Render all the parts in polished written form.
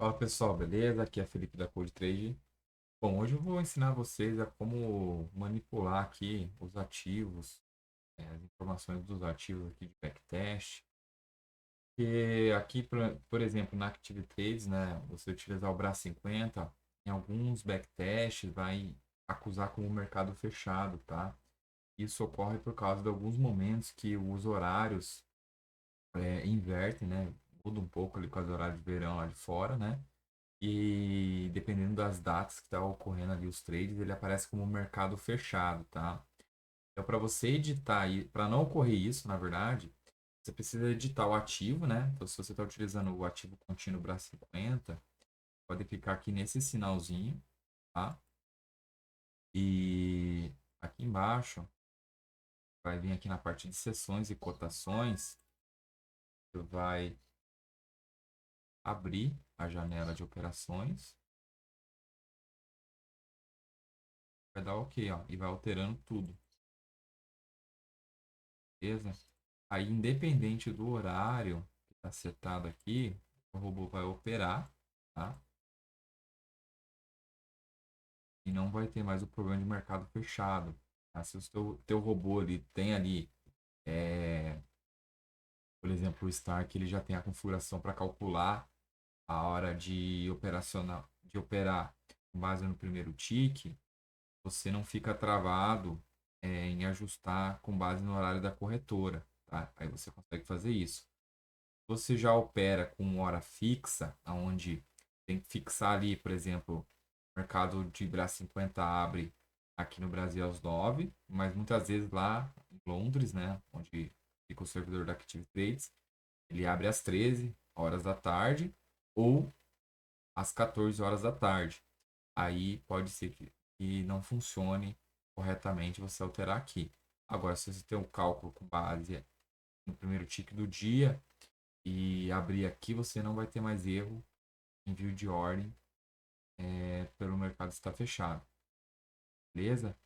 Fala pessoal, beleza? Aqui é Felipe da Code Trade. Bom, hoje eu vou ensinar vocês a como manipular aqui os ativos, as informações dos ativos aqui de backtest. E aqui, por exemplo, na Active Trades, né, você utilizar o Braço 50, em alguns backtests vai acusar como mercado fechado, tá? Isso ocorre por causa de alguns momentos que os horários invertem, né? Muda um pouco ali com os horários de verão lá de fora, né? E dependendo das datas que está ocorrendo ali os trades, ele aparece como mercado fechado, tá? Então, para você editar, para não ocorrer isso, na verdade, você precisa editar o ativo, né? Então, se você está utilizando o ativo contínuo BRA 50, pode clicar aqui nesse sinalzinho, tá? E aqui embaixo, vai vir aqui na parte de sessões e cotações, você vai abrir a janela de operações, vai dar OK, ó, e vai alterando tudo, beleza? Aí, independente do horário que está setado aqui, o robô vai operar, tá? E não vai ter mais o problema de mercado fechado. Tá? Se o teu robô ali tem ali, é, por exemplo, o Stark, ele já tem a configuração para calcular a hora de operar com base no primeiro tique, você não fica travado em ajustar com base no horário da corretora, tá? Aí você consegue fazer isso. Você já opera com hora fixa, onde tem que fixar ali, por exemplo, o mercado de Brás 50 abre aqui no Brasil às 9, mas muitas vezes lá em Londres, né, onde fica o servidor da Active Trades, ele abre às 13 horas da tarde ou às 14 horas da tarde. Aí pode ser que não funcione corretamente você alterar aqui. Agora, se você tem um cálculo com base no primeiro tique do dia, e abrir aqui, você não vai ter mais erro envio de ordem pelo mercado estar fechado, beleza?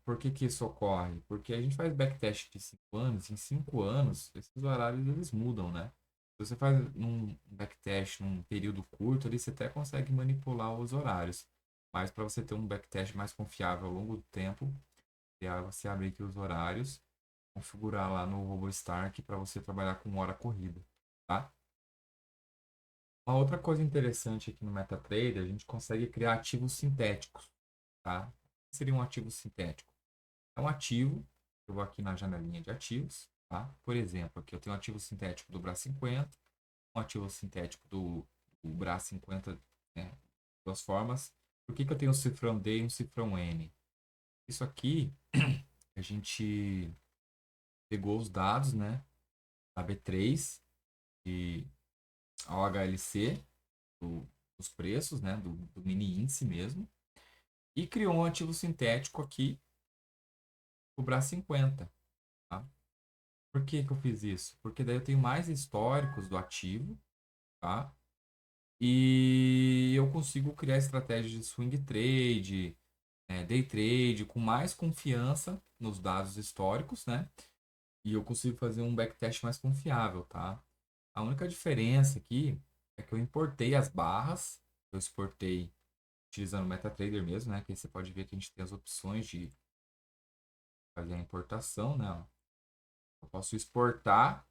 Por que que isso ocorre? Porque a gente faz backtest de 5 anos, em 5 anos esses horários eles mudam, né? Se você faz um backtest num período curto, ali você até consegue manipular os horários, mas para você ter um backtest mais confiável ao longo do tempo, você abrir aqui os horários, configurar lá no RoboStark para você trabalhar com hora corrida, tá? Uma outra coisa interessante aqui no MetaTrader, a gente consegue criar ativos sintéticos, tá? O que seria um ativo sintético? É um ativo, eu vou aqui na janelinha de ativos, tá? Por exemplo, aqui eu tenho um ativo sintético do BRA50, um ativo sintético do BRA50, né? Duas formas. Por que que eu tenho um cifrão D e um cifrão N? Isso aqui, a gente pegou os dados, né? Da B3 e OHLC, dos preços, né? Do mini índice mesmo. E criou um ativo sintético aqui, o BRA 50. Tá? Por que que eu fiz isso? Porque daí eu tenho mais históricos do ativo, tá? E eu consigo criar estratégias de swing trade, day trade, com mais confiança nos dados históricos, né? E eu consigo fazer um backtest mais confiável, tá? A única diferença aqui é que eu importei as barras, eu exportei utilizando o MetaTrader mesmo, né? Que aí você pode ver que a gente tem as opções de fazer a importação, né? Eu posso exportar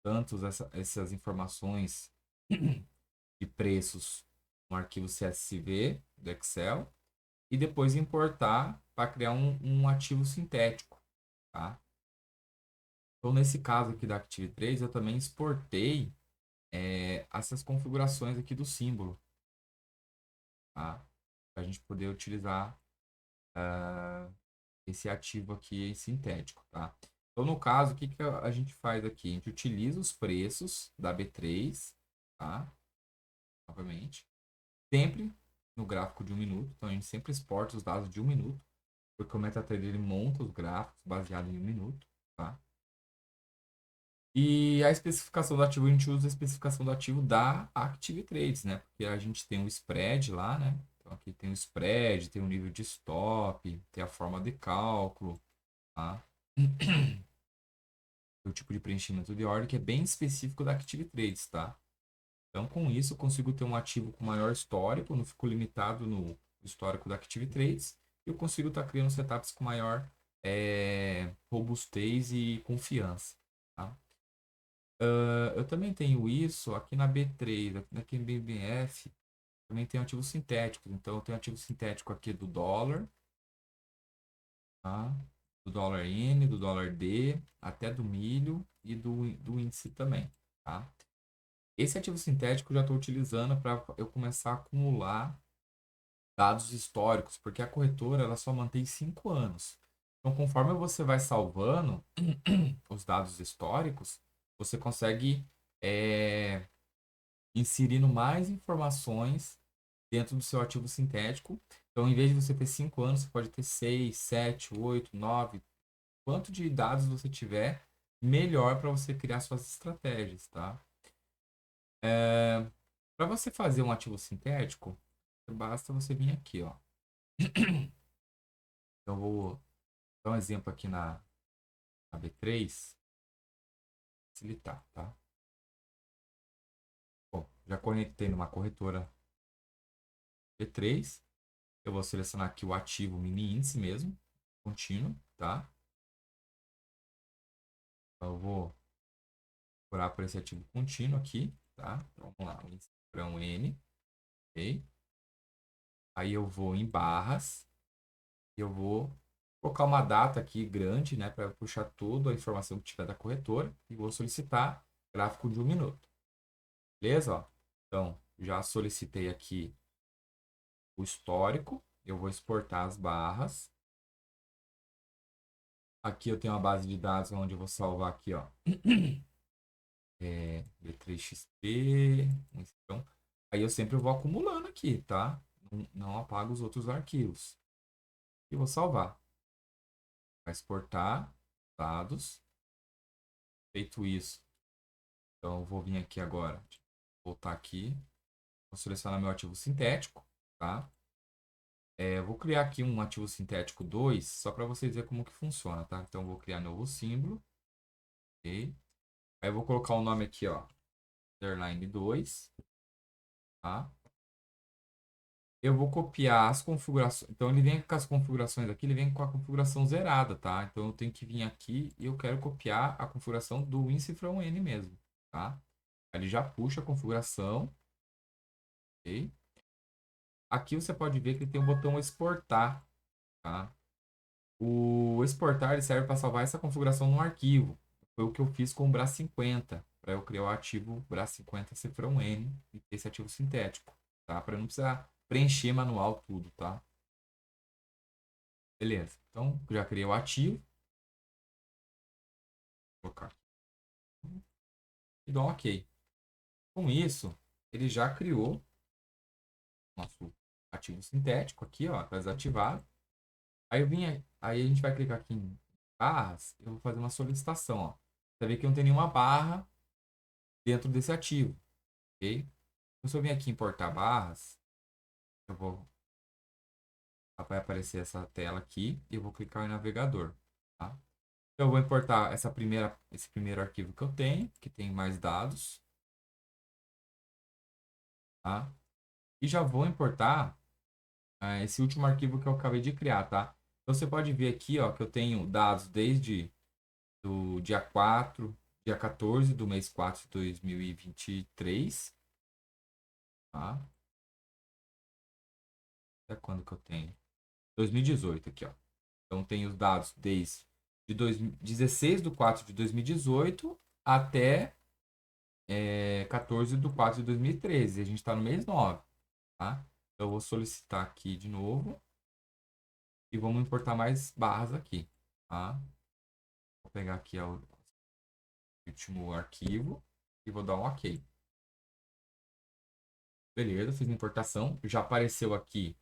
tanto essas informações de preços no arquivo CSV do Excel e depois importar para criar um ativo sintético, tá? Então, nesse caso aqui da Active 3, eu também exportei essas configurações aqui do símbolo, tá? Para a gente poder utilizar esse ativo aqui sintético, tá? Então, no caso, o que que a gente faz aqui? A gente utiliza os preços da B3, tá? Novamente, sempre no gráfico de um minuto. Então, a gente sempre exporta os dados de um minuto, porque o MetaTrader ele monta os gráficos baseado em um minuto, tá? E a especificação do ativo, a gente usa a especificação do ativo da Active Trades, né? Porque a gente tem o spread lá, né? Então, aqui tem o spread, tem o nível de stop, tem a forma de cálculo, tá? O tipo de preenchimento de ordem que é bem específico da Active Trades, tá? Então, com isso, eu consigo ter um ativo com maior histórico, não fico limitado no histórico da Active Trades, e eu consigo estar criando setups com maior robustez e confiança. Tá? Eu também tenho isso aqui na B3, aqui em BBF, também tenho ativos sintéticos. Então, eu tenho ativo sintético aqui do dólar, tá? Do dólar N, do dólar D, até do milho e do índice também. Tá? Esse ativo sintético eu já estou utilizando para eu começar a acumular dados históricos, porque a corretora ela só mantém 5 anos. Então, conforme você vai salvando os dados históricos, você consegue é, inserindo mais informações dentro do seu ativo sintético. Então, em vez de você ter 5 anos, você pode ter 6, 7, 8, 9. Quanto de dados você tiver, melhor para você criar suas estratégias, tá? Para você fazer um ativo sintético, basta você vir aqui, ó. Então, eu vou dar um exemplo aqui na B3, facilitar, tá? Bom, já conectei numa corretora B3. Eu vou selecionar aqui o ativo mini índice mesmo, contínuo, tá? Então, eu vou procurar por esse ativo contínuo aqui, tá? Então, vamos lá, o índice é um N, ok? Aí eu vou em barras e eu vou colocar uma data aqui grande, né, para puxar toda a informação que tiver da corretora e vou solicitar gráfico de 1 minuto. Beleza? Ó? Então, já solicitei aqui o histórico. Eu vou exportar as barras. Aqui eu tenho uma base de dados onde eu vou salvar aqui, ó. B3XP. Então, aí eu sempre vou acumulando aqui, tá? Não apago os outros arquivos. E vou salvar. Vai exportar dados. Feito isso. Então, eu vou vir aqui agora. Voltar aqui. Vou selecionar meu ativo sintético, tá? Eu vou criar aqui um ativo sintético 2, só para vocês verem como que funciona, tá? Então, eu vou criar novo símbolo, ok? Aí eu vou colocar o nome aqui, ó, underline 2, tá? Eu vou copiar as configurações. Então, ele vem com as configurações aqui, ele vem com a configuração zerada, tá? Então, eu tenho que vir aqui e eu quero copiar a configuração do WinCifrão-N mesmo, tá? Aí ele já puxa a configuração, ok? Aqui você pode ver que ele tem um botão exportar, tá? O exportar ele serve para salvar essa configuração no arquivo. Foi o que eu fiz com o BRA50, para eu criar o ativo BRA50 cifrão N e ter esse ativo sintético, tá? Para não precisar preencher manual tudo, tá? Beleza. Então, já criei o ativo. Vou colocar aqui e dou um OK. Com isso, ele já criou nosso ativo sintético aqui, ó, está desativado. Aí aí a gente vai clicar aqui em barras, eu vou fazer uma solicitação, ó. Você vê que não tem nenhuma barra dentro desse ativo, ok? Então, se eu vir aqui em importar barras, eu vou vai aparecer essa tela aqui e eu vou clicar em navegador, tá? Então, eu vou importar esse primeiro arquivo que eu tenho, que tem mais dados, tá? E já vou importar esse último arquivo que eu acabei de criar, tá? Então, você pode ver aqui, ó, que eu tenho dados desde do dia 4, dia 14 do mês 4 de 2023, tá? Até quando que eu tenho? 2018 aqui, ó. Então tem os dados desde 16 de 4 de 2018 até 14 de 4 de 2013. A gente está no mês 9, tá? Então eu vou solicitar aqui de novo e vamos importar mais barras aqui, tá? Vou pegar aqui o último arquivo e vou dar um OK. Beleza, fiz a importação. Já apareceu aqui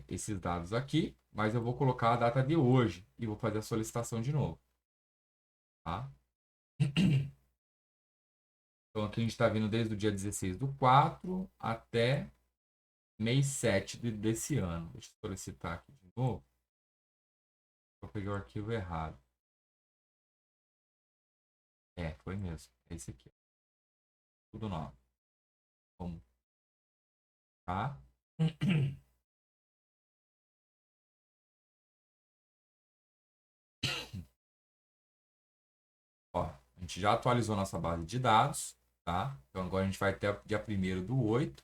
esses dados aqui, mas eu vou colocar a data de hoje e vou fazer a solicitação de novo, tá? Então aqui a gente está vindo desde o dia 16 do 4 até mês 7 desse ano. Deixa eu solicitar aqui de novo. Eu peguei o arquivo errado. Foi mesmo. É esse aqui. Tudo novo. tá? Ó, a gente já atualizou nossa base de dados, tá? Então agora a gente vai até o dia 1º do 8,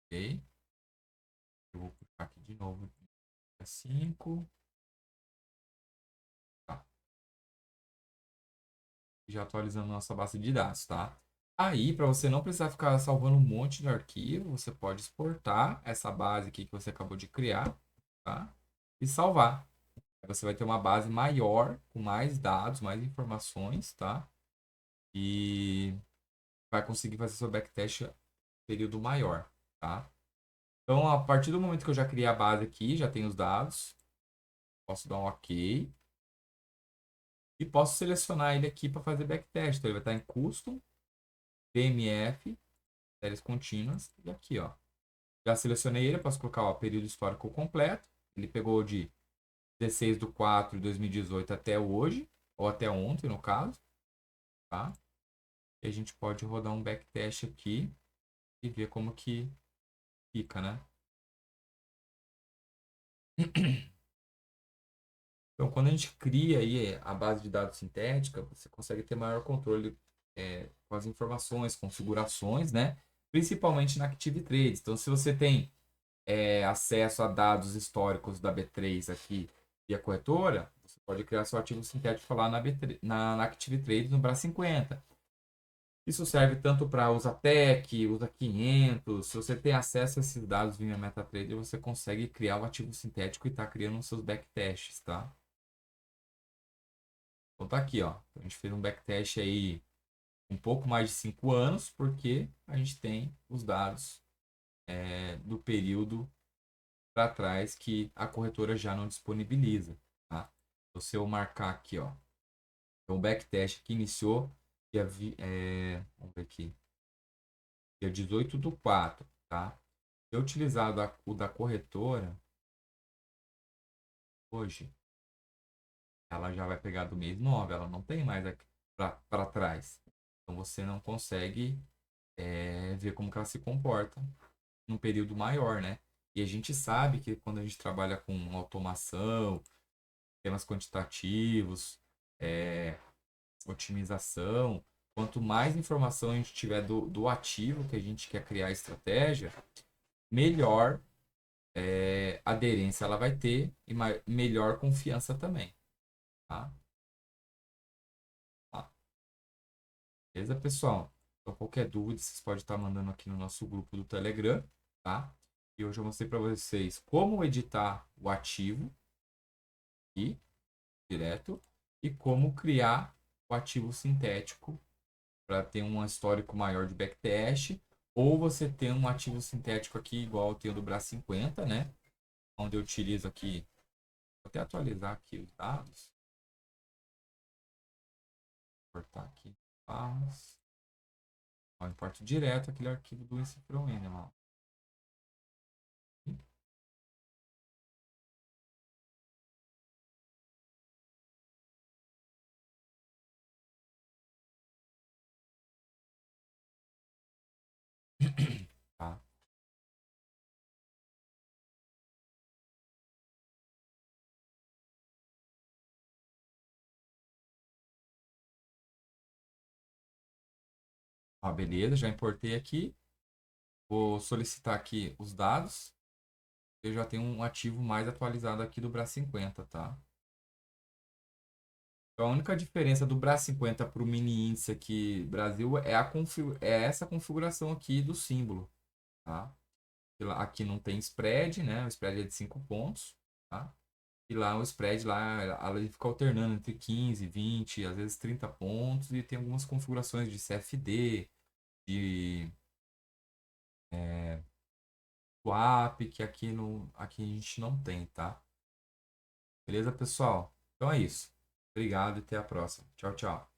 ok? Eu vou puxar aqui de novo, dia 5, tá? Já atualizando nossa base de dados, tá? Aí, para você não precisar ficar salvando um monte de arquivo, você pode exportar essa base aqui que você acabou de criar, tá? E salvar. Aí você vai ter uma base maior, com mais dados, mais informações, tá? E vai conseguir fazer seu backtest em período maior, tá? Então, a partir do momento que eu já criei a base aqui, já tenho os dados, posso dar um OK e posso selecionar ele aqui para fazer backtest. Então, ele vai estar em Custom, DMF, séries contínuas, e aqui, ó. Já selecionei ele, posso colocar, ó, período histórico completo. Ele pegou de 16/4/2018 até hoje, ou até ontem, no caso, tá? E a gente pode rodar um backtest aqui e ver como que fica, né? Então, quando a gente cria aí a base de dados sintética, você consegue ter maior controle com as informações, configurações, né? Principalmente na Active Trades. Então, se você tem acesso a dados históricos da B3 aqui e a corretora, você pode criar seu ativo sintético lá na, B3, na Active Trades no BRA50. Isso serve tanto para Usatec, Usa 500. Se você tem acesso a esses dados via MetaTrader, você consegue criar o ativo sintético e está criando os seus backtests, tá? Então tá aqui, ó. A gente fez um backtest aí um pouco mais de 5 anos, porque a gente tem os dados do período para trás que a corretora já não disponibiliza, tá? Então, se eu marcar aqui, ó, então, o backtest que iniciou vamos ver aqui, dia 18/4, tá? Se eu utilizar o da corretora hoje, ela já vai pegar do mês 9, ela não tem mais para trás. Então você não consegue ver como que ela se comporta num período maior, né? E a gente sabe que quando a gente trabalha com automação, temas quantitativos, é, otimização, quanto mais informação a gente tiver do ativo que a gente quer criar a estratégia, melhor aderência ela vai ter e melhor confiança também, tá? Tá. Beleza, pessoal? Então, qualquer dúvida, vocês podem estar mandando aqui no nosso grupo do Telegram, tá? E hoje eu mostrei para vocês como editar o ativo aqui, direto, e como criar o ativo sintético para ter um histórico maior de backtest, ou você tem um ativo sintético aqui, igual eu tenho do BRA50, né? Onde eu utilizo aqui, vou até atualizar aqui os dados, vou cortar aqui, barras, ó, importo direto aquele arquivo do INSE from Animal. Tá? Ó, beleza, já importei aqui. Vou solicitar aqui os dados. Eu já tenho um ativo mais atualizado aqui do BRA50, tá? Então, a única diferença do BRA50 para o mini índice aqui Brasil é essa configuração aqui do símbolo, tá? Aqui não tem spread, né? O spread é de 5 pontos, tá? E lá o spread lá, ela fica alternando entre 15, 20, às vezes 30 pontos e tem algumas configurações de CFD, de swap, que aqui, no, aqui a gente não tem, tá? Beleza, pessoal? Então é isso. Obrigado e até a próxima. Tchau, tchau.